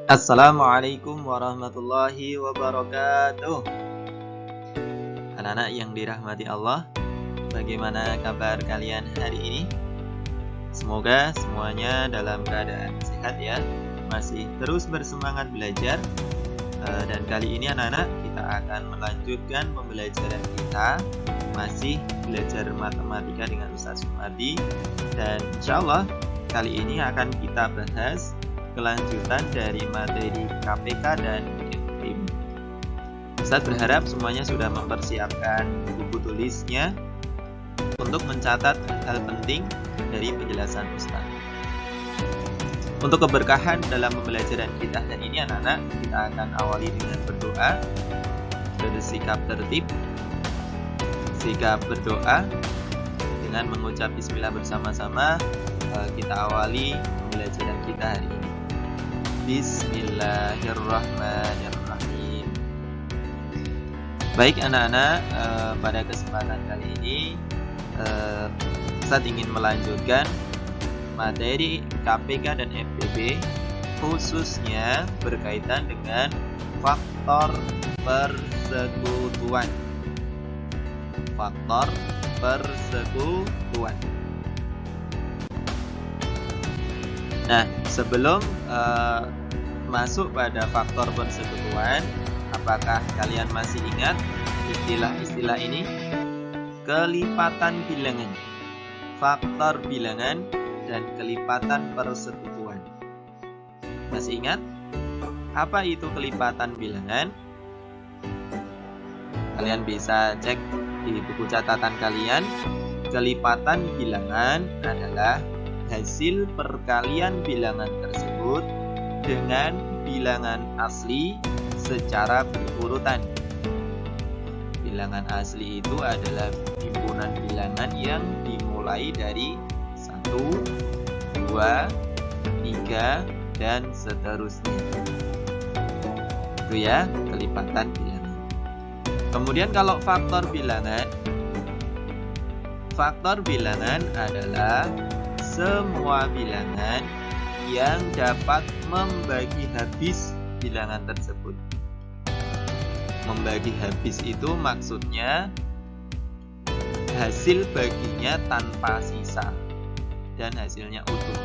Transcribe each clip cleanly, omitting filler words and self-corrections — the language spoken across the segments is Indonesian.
Assalamualaikum warahmatullahi wabarakatuh. Anak-anak yang dirahmati Allah, bagaimana kabar kalian hari ini? Semoga semuanya dalam keadaan sehat ya, masih terus bersemangat belajar. Dan kali ini anak-anak kita akan melanjutkan pembelajaran kita, masih belajar matematika dengan Ustaz Sumardi. Dan insya Allah kali ini akan kita bahas kelanjutan dari materi KPK dan FTP. Ustaz berharap semuanya sudah mempersiapkan buku tulisnya untuk mencatat hal penting dari penjelasan Ustaz. Untuk keberkahan dalam pembelajaran kita hari ini anak-anak, kita akan awali dengan berdoa, bersikap tertib, sikap berdoa dengan mengucap bismillah bersama-sama. Kita awali pembelajaran kita hari ini. Bismillahirrahmanirrahim. Baik anak-anak, pada kesempatan kali ini Ustaz ingin melanjutkan materi KPK dan FTP, khususnya berkaitan dengan faktor persekutuan. Faktor persekutuan. Nah, sebelum masuk pada faktor persekutuan, apakah kalian masih ingat istilah-istilah ini? Kelipatan bilangan, faktor bilangan, dan kelipatan persekutuan. Masih ingat? Apa itu kelipatan bilangan? Kalian bisa cek di buku catatan kalian. Kelipatan bilangan adalah hasil perkalian bilangan tersebut dengan bilangan asli secara berurutan. Bilangan asli itu adalah himpunan bilangan yang dimulai dari 1, 2, 3, dan seterusnya. Itu ya, kelipatan bilangan. Kemudian kalau faktor bilangan adalah semua bilangan yang dapat membagi habis bilangan tersebut. Membagi habis itu maksudnya hasil baginya tanpa sisa dan hasilnya utuh.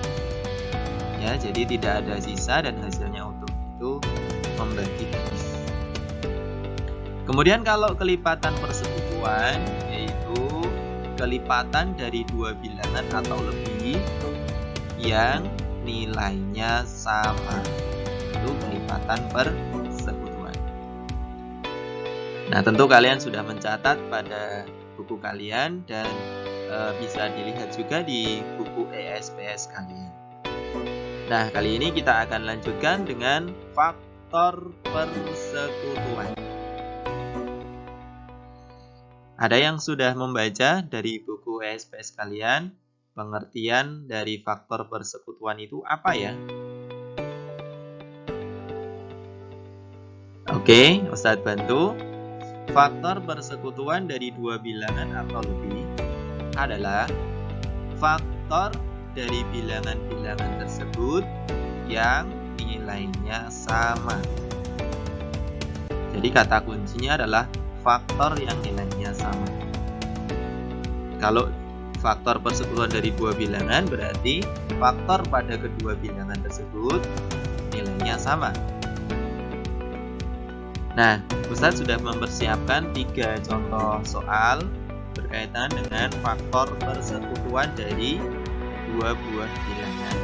Ya, jadi tidak ada sisa dan hasilnya utuh, itu membagi habis. Kemudian kalau kelipatan persekutuan, yaitu kelipatan dari dua bilangan atau lebih yang nilainya sama, itu kelipatan persekutuan. Nah, tentu kalian sudah mencatat pada buku kalian dan bisa dilihat juga di buku ESPS kalian. Nah, kali ini kita akan lanjutkan dengan faktor persekutuan. Ada yang sudah membaca dari buku ESPS kalian, pengertian dari faktor persekutuan itu apa ya? Oke, Ustadz bantu. Faktor persekutuan dari dua bilangan atau lebih adalah faktor dari bilangan-bilangan tersebut yang nilainya sama. Jadi kata kuncinya adalah faktor yang nilainya sama. Kalau faktor persekutuan dari dua bilangan berarti faktor pada kedua bilangan tersebut nilainya sama. Nah, Ustaz sudah mempersiapkan 3 contoh soal berkaitan dengan faktor persekutuan dari dua buah bilangan.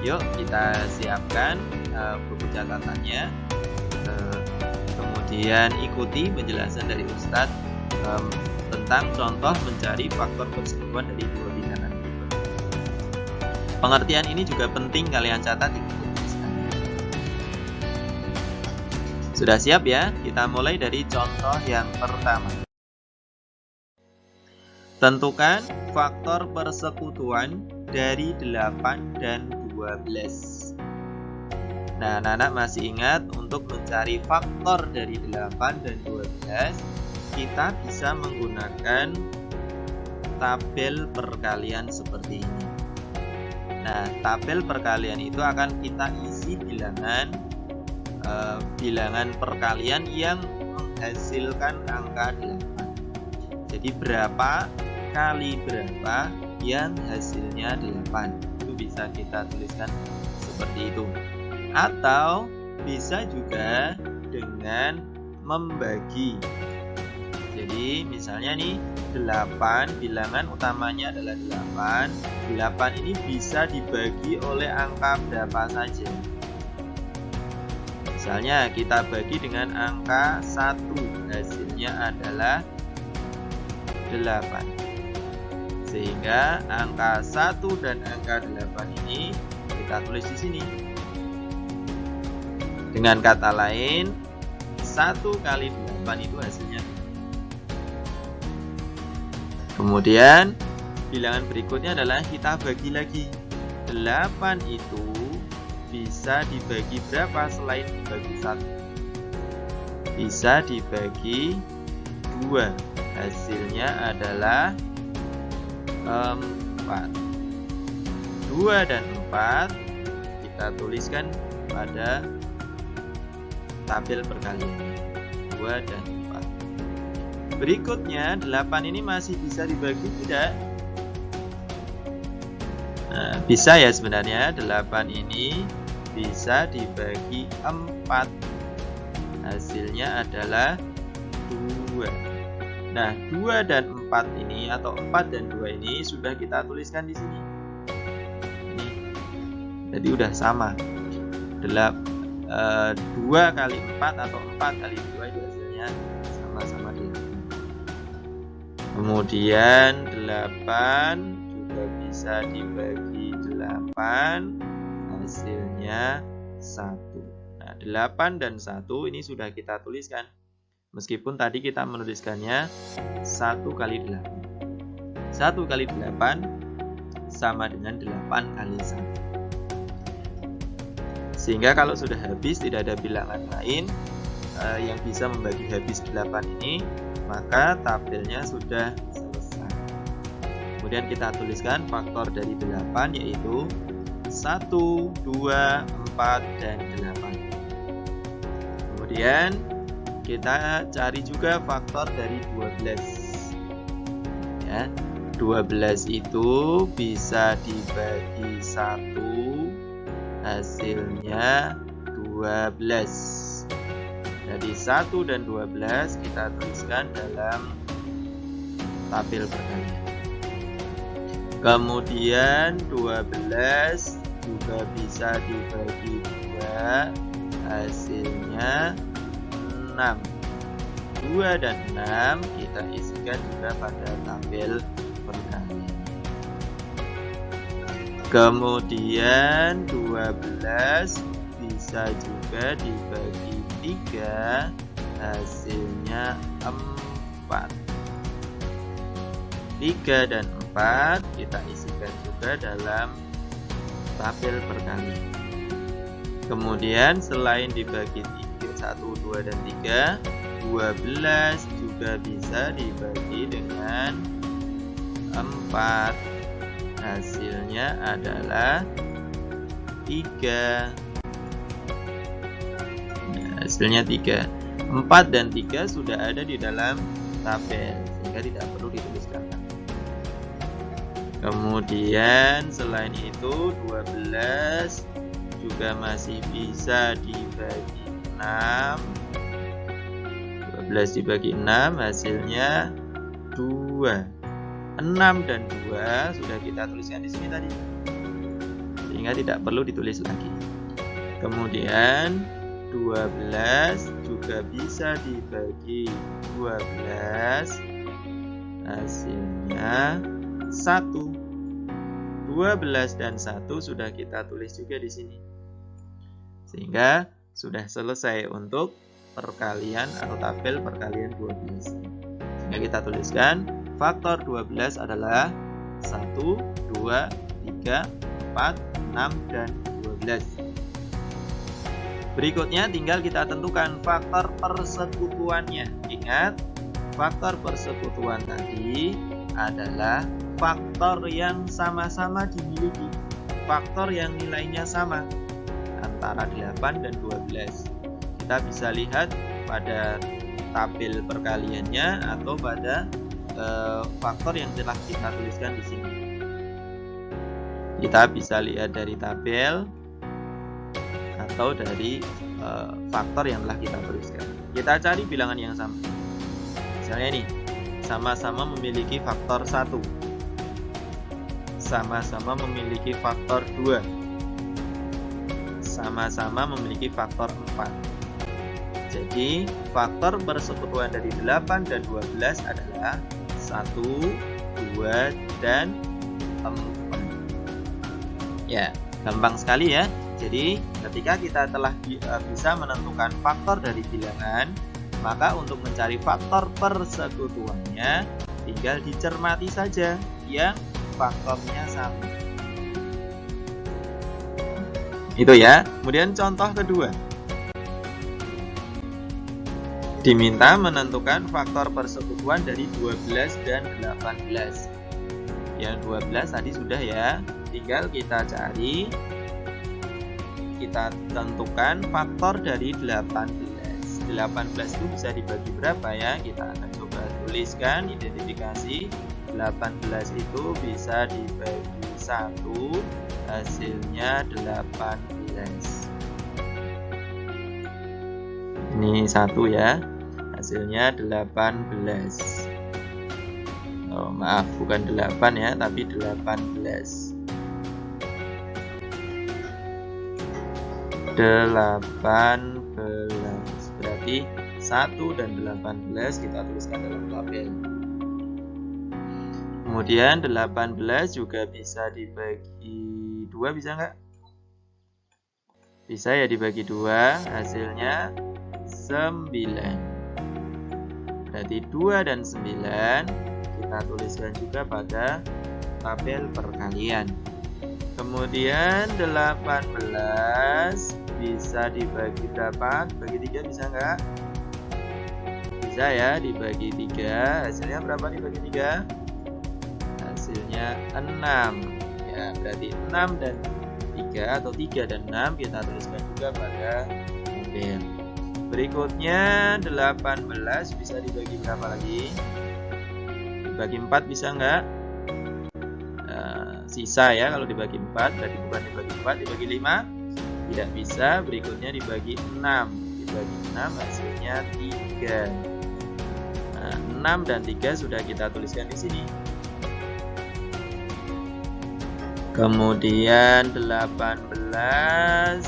Yuk kita siapkan buku catatannya. Kemudian ikuti penjelasan dari Ustadz tentang contoh mencari faktor persekutuan dari dua bilangan. Pengertian ini juga penting kalian catat di buku tulisan. Sudah siap ya? Kita mulai dari contoh yang pertama. Tentukan faktor persekutuan dari 8 dan 12. Nah, anak-anak masih ingat untuk mencari faktor dari 8 dan 12, kita bisa menggunakan tabel perkalian seperti ini. Nah, tabel perkalian itu akan kita isi bilangan bilangan perkalian yang menghasilkan angka 8. Jadi berapa kali berapa yang hasilnya 8. Itu bisa kita tuliskan seperti itu. Atau bisa juga dengan membagi. Jadi misalnya nih 8, bilangan utamanya adalah 8. 8 ini bisa dibagi oleh angka berapa saja. Misalnya kita bagi dengan angka 1, hasilnya adalah 8. Sehingga angka 1 dan angka 8 ini kita tulis di sini. Dengan kata lain, 1 kali 8 itu hasilnya. Kemudian bilangan berikutnya adalah kita bagi lagi. 8 itu bisa dibagi berapa selain dibagi 1? Bisa dibagi 2. Hasilnya adalah 4. 2 dan 4 kita tuliskan pada tabel perkalian. 2 dan 4. Berikutnya 8 ini masih bisa dibagi tidak? Nah, bisa ya sebenarnya. 8 ini bisa dibagi 4. Hasilnya adalah 2. Nah, 2 dan 4 ini atau 4 dan 2 ini sudah kita tuliskan di sini. Ini. Jadi udah sama. 2 kali 4 atau 4 kali 2 itu hasilnya sama-sama 8. Kemudian 8 juga bisa dibagi 8, hasilnya 1. Nah, 8 dan 1 ini sudah kita tuliskan. Meskipun tadi kita menuliskannya 1 kali 8. 1 kali 8 sama dengan 8 kali 1. Sehingga kalau sudah habis tidak ada bilangan lain yang bisa membagi habis 8 ini, maka tabelnya sudah selesai. Kemudian kita tuliskan faktor dari 8 yaitu 1, 2, 4, dan 8. Kemudian kita cari juga faktor dari 12. Ya, 12 itu bisa dibagi 1, hasilnya 12. Jadi 1 dan 12 kita tuliskan dalam tabel perkalian. Kemudian 12 juga bisa dibagi 2, hasilnya 6. 2 dan 6 kita isikan juga pada tabel perkalian. Kemudian 12 bisa juga dibagi 3, hasilnya 4. 3 dan 4 kita isikan juga dalam tabel perkalian. Kemudian selain dibagi 1, 2, dan 3, 12 juga bisa dibagi dengan 4. Hasilnya adalah 3. Hasilnya 3. 4 dan 3 sudah ada di dalam tabel, sehingga tidak perlu dituliskan. Kemudian selain itu 12 juga masih bisa dibagi 6. 12 dibagi 6 hasilnya 2. 6 dan 2 sudah kita tuliskan di sini tadi, sehingga tidak perlu ditulis lagi. Kemudian 12 juga bisa dibagi 12, hasilnya 1. 12 dan 1 sudah kita tulis juga di sini, sehingga sudah selesai untuk perkalian atau tabel perkalian 12. Sehingga kita tuliskan faktor 12 adalah 1, 2, 3, 4, 6, dan 12. Berikutnya tinggal kita tentukan faktor persekutuannya. Ingat, faktor persekutuan tadi adalah faktor yang sama-sama dimiliki, faktor yang nilainya sama antara 8 dan 12. Kita bisa lihat pada tabel perkaliannya atau pada faktor yang telah kita tuliskan di sini. Kita bisa lihat dari tabel atau dari faktor yang telah kita tuliskan. Kita cari bilangan yang sama. Misalnya ini, sama-sama memiliki faktor 1, sama-sama memiliki faktor 2, sama-sama memiliki faktor 4. Jadi faktor persekutuan dari 8 dan 12 adalah 1, 2, dan 4. Ya, gampang sekali ya. Jadi ketika kita telah bisa menentukan faktor dari bilangan, maka untuk mencari faktor persekutuannya tinggal dicermati saja yang faktornya sama. Itu ya. Kemudian contoh kedua. Diminta menentukan faktor persekutuan dari 12 dan 18. Yang 12 tadi sudah ya. Tinggal kita cari, kita tentukan faktor dari 18. 18 itu bisa dibagi berapa ya? Kita akan coba tuliskan identifikasi. 18 itu bisa dibagi 1, hasilnya 18. Ini 1 ya, hasilnya 18. Oh, maaf, bukan 8 ya, tapi 18. 18 berarti 1 dan 18 kita tuliskan dalam tabel. Kemudian 18 juga bisa dibagi 2, bisa nggak? Bisa ya, dibagi 2, hasilnya 9. Berarti 2 dan 9 kita tuliskan juga pada tabel perkalian. Kemudian 18 bisa dibagi berapa? Bagi 3 bisa nggak? Bisa ya, dibagi 3. Hasilnya berapa dibagi 3? Hasilnya 6. Ya, berarti 6 dan 3 atau 3 dan 6 kita tuliskan juga pada tabel. Berikutnya 18 bisa dibagi berapa lagi? Dibagi 4 bisa nggak? Sisa ya, kalau dibagi 4 berarti bukan dibagi 4, dibagi 5 tidak bisa. Berikutnya dibagi 6, dibagi 6 hasilnya 3. Nah, 6 dan 3 sudah kita tuliskan di sini. Kemudian 18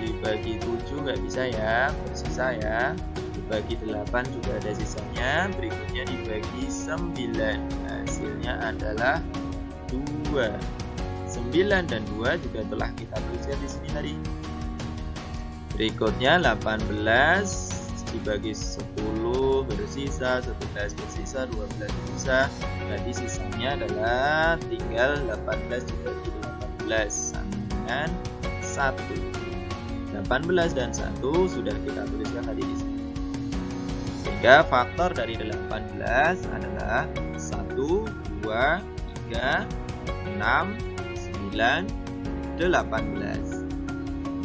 dibagi 7 nggak bisa ya, bersisa ya. Dibagi 8 juga ada sisanya. Berikutnya dibagi 9, hasilnya adalah 2. 9 dan 2 juga telah kita tuliskan di sini tadi. Berikutnya 18 dibagi 10 bersisa, 11 bersisa, 12 bersisa. Berarti sisanya adalah tinggal 18 dibagi 18 sama dengan 1. 18 dan 1 sudah kita tuliskan tadi di sini. Sehingga faktor dari 18 adalah 1, 2, 3, 6, 9, 18.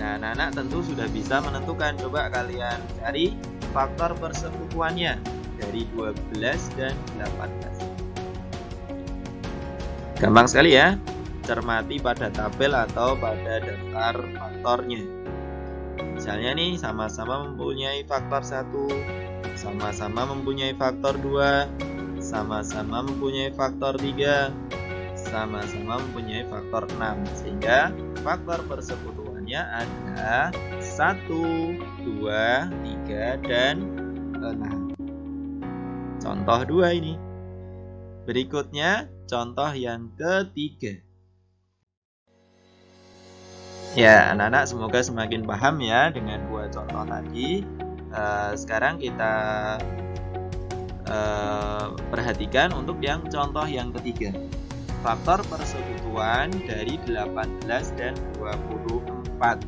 Nah, anak-anak tentu sudah bisa menentukan. Coba kalian cari faktor persekutuannya dari 12 dan 18. Gampang sekali ya. Cermati pada tabel atau pada daftar faktornya. Misalnya nih, sama-sama mempunyai faktor 1, sama-sama mempunyai faktor 2, sama-sama mempunyai faktor 3, sama-sama mempunyai faktor 6. Sehingga faktor persekutuannya ada 1, 2, 3, dan 6. Contoh 2 ini. Berikutnya contoh yang ketiga. Ya, anak-anak semoga semakin paham ya dengan 2 contoh tadi. Sekarang kita perhatikan untuk yang contoh yang ketiga. Faktor persekutuan dari 18 dan 24.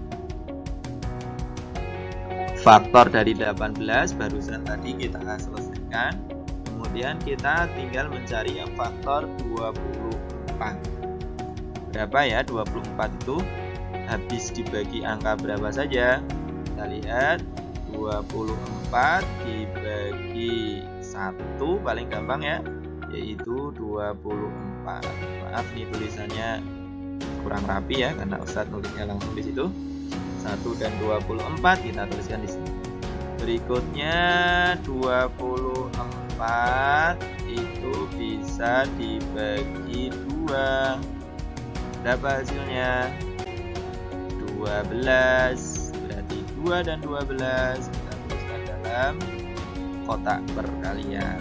Faktor dari 18 barusan tadi kita selesaikan. Kemudian kita tinggal mencari yang faktor 24. Berapa ya 24 itu? Habis dibagi angka berapa saja? Kita lihat 24 dibagi 1 paling gampang ya, yaitu 24. Maaf nih tulisannya kurang rapi ya, karena Ustadz nulisnya langsung di situ. 1 dan 24 kita tuliskan di sini. Berikutnya 24 itu bisa dibagi 2. Berapa hasilnya? 12. Berarti 2 dan 12 kita tuliskan dalam kotak perkalian.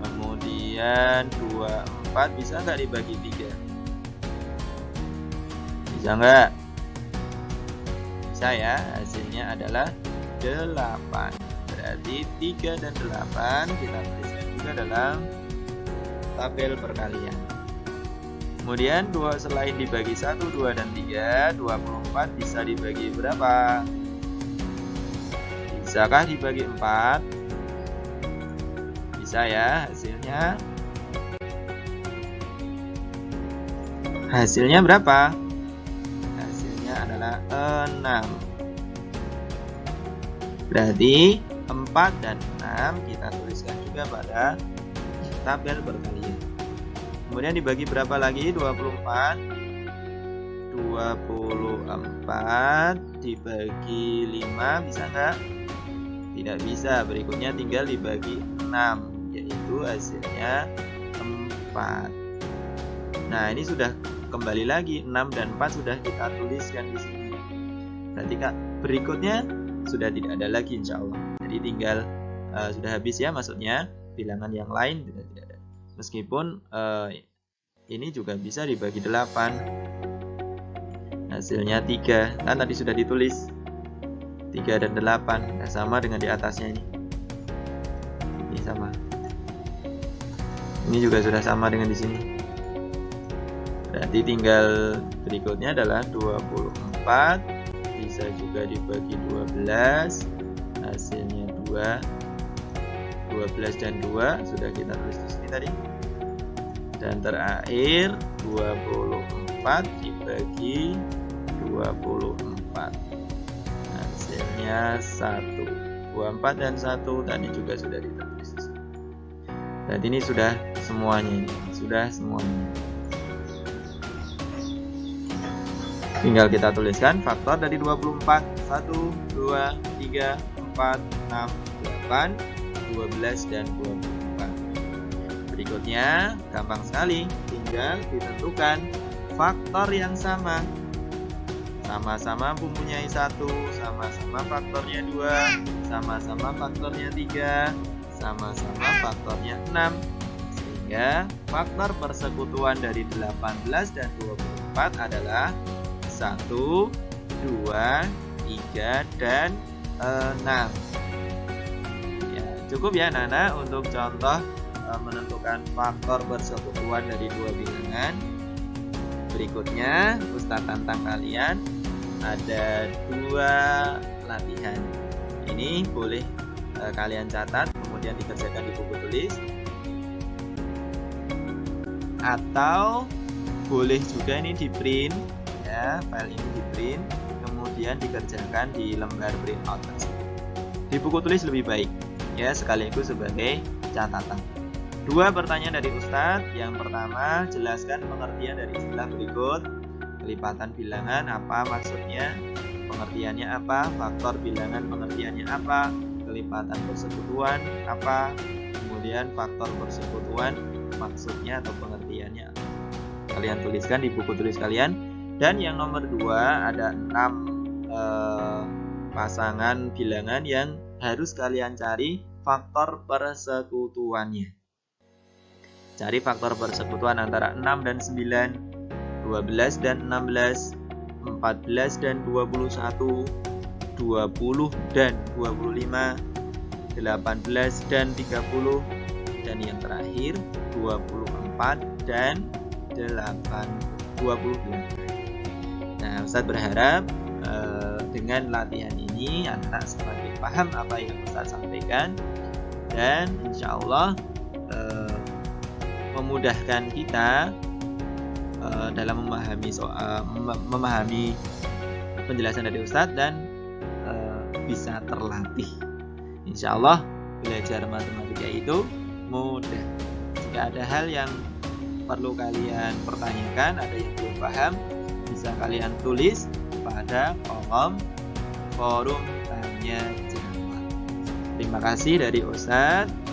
Kemudian 24 bisa nggak dibagi 3? Bisa nggak? Bisa ya, hasilnya adalah 8. Berarti 3 dan 8 kita tuliskan juga dalam tabel perkalian. Kemudian selain dibagi 1, 2, dan 3, 24 bisa dibagi berapa? Bisakah dibagi 4? Bisa ya, hasilnya. Hasilnya berapa? Hasilnya adalah 6. Berarti 4 dan 6 kita tuliskan juga pada tabel perkalian. Kemudian dibagi berapa lagi? 24. 24 dibagi 5 bisa nggak? Tidak bisa. Berikutnya tinggal dibagi 6, yaitu hasilnya 4. Nah, ini sudah kembali lagi 6 dan 4 sudah kita tuliskan di sini. Berarti Kak, berikutnya sudah tidak ada lagi insya Allah. Jadi tinggal sudah habis ya, maksudnya bilangan yang lain sudah tidak ada. Meskipun ini juga bisa dibagi 8. Hasilnya 3. Kan tadi sudah ditulis 3 dan 8. Nah, sama dengan di atasnya ini. Ini sama. Ini juga sudah sama dengan di sini. Berarti tinggal berikutnya adalah 24 bisa juga dibagi 12. Hasilnya 2. 12 dan 2 sudah kita tulis di sini tadi. Dan terakhir 24 dibagi 24. Hasilnya 1. 24 dan 1 tadi juga sudah ditulis di sini. Berarti ini sudah semuanya ini. Sudah semuanya. Tinggal kita tuliskan faktor dari 24. 1, 2, 3, 4, 6, 8, 12 dan 24. Berikutnya gampang sekali, tinggal ditentukan faktor yang sama. Sama-sama mempunyai 1, sama-sama faktornya 2, sama-sama faktornya 3, sama-sama faktornya 6. Sehingga faktor persekutuan dari 18 dan 24 adalah 1, 2, 3, dan 6. Cukup ya Nana untuk contoh menentukan faktor persekutuan dari dua bilangan. Berikutnya Ustadz tantang kalian ada 2 latihan. Ini boleh kalian catat kemudian dikerjakan di buku tulis, atau boleh juga ini di print ya, file ini di print kemudian dikerjakan di lembar printout. Di buku tulis lebih baik ya, sekaligus sebagai catatan. 2 pertanyaan dari Ustadz. Yang pertama, jelaskan pengertian dari istilah berikut. Kelipatan bilangan apa maksudnya? Pengertiannya apa? Faktor bilangan pengertiannya apa? Kelipatan persekutuan apa? Kemudian faktor persekutuan maksudnya atau pengertiannya apa? Kalian tuliskan di buku tulis kalian. Dan yang nomor 2, ada 6 pasangan bilangan yang harus kalian cari faktor persekutuannya. Cari faktor persekutuan antara 6 dan 9, 12 dan 16, 14 dan 21, 20 dan 25, 18 dan 30, dan yang terakhir 24 dan 28. Nah, Ustadz berharap dengan latihan ini anak semakin paham apa yang Ustadz sampaikan, dan insya Allah memudahkan kita dalam memahami penjelasan dari Ustadz, dan bisa terlatih. Insya Allah belajar matematika itu mudah. Jika ada hal yang perlu kalian pertanyakan, ada yang belum paham, bisa kalian tulis pada kolom forum tanya jawab. Terima kasih dari Ustadz.